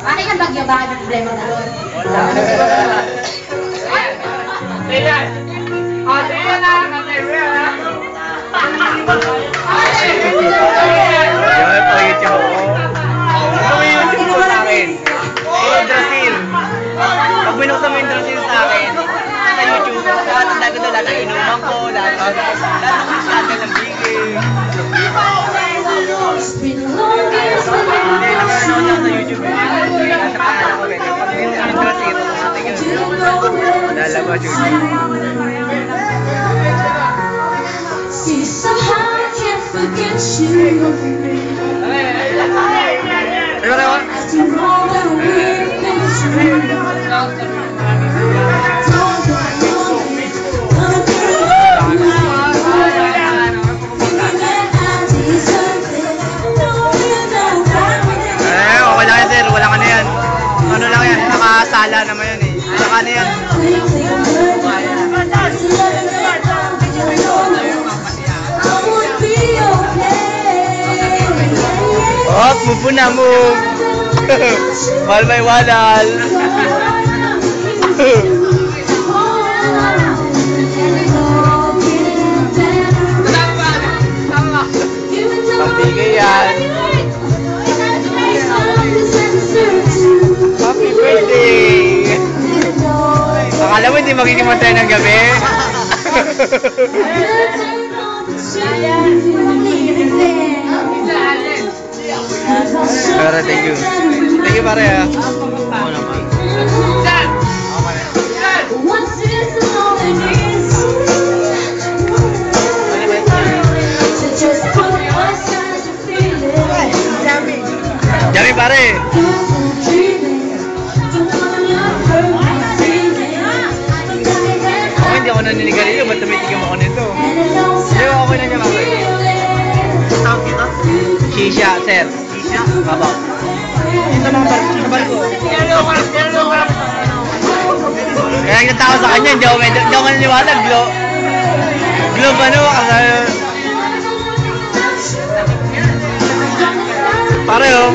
Bakit ang bagyo? Bakit ang problema na doon? Ayan. Ayan na. Yan po YouTube ko. Ito yung YouTube ko sa akin. Indrasil. Pag binuksan mo Indrasil sa akin, sa YouTube, lahat ng inuman ko, lahat ng ng bigay. Hindi, nakanood ako sa YouTube. Nasa pangalan ko, ganyan. Pag binuksan mo Indrasil, lalabas YouTube. See, somehow I can't forget you. After all that we've been through, don't worry, gonna be alright. Thinking that I deserve it. No, you know that. Okay lang yan, sir. Walang ano yan. Ano lang yan. Nakasala naman yun eh. Saka ano yan. Oh, mupo na mo. Mahal may walal. Pambigay yan. Happy birthday! Akala mo hindi magiging matay ng gabi? Pero thank you. Thank you pare ha. Oo naman. Jami pare. Ako hindi ako naninigarilyo. Ba't tumitigil mo ako nito? Hindi ako okay na niya pare. Tawag dito? Shisha, sir. Shisha? Baba. Ito mga barko. Kaya nagtatawa sa kanya, hindi ako maniniwala. Globe ano? Pare oh.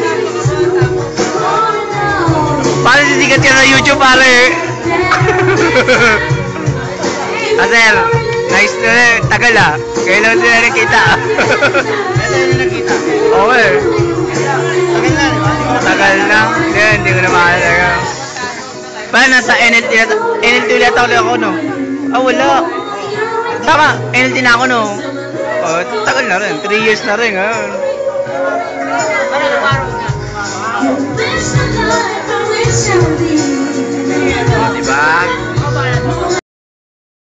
Pare sisikat ka sa YouTube pare. Sir, nice na tagal ah. Kailan din na nakita. Kailan din nakita? Oo eh. Tagal na, di ba? Tagal na. Hindi ko na mahalaga. Paano nasa NLT ulit ako no? Ah, wala. Tama, NLT na ako no. Oh, tagal na rin. 3 years na rin. You wish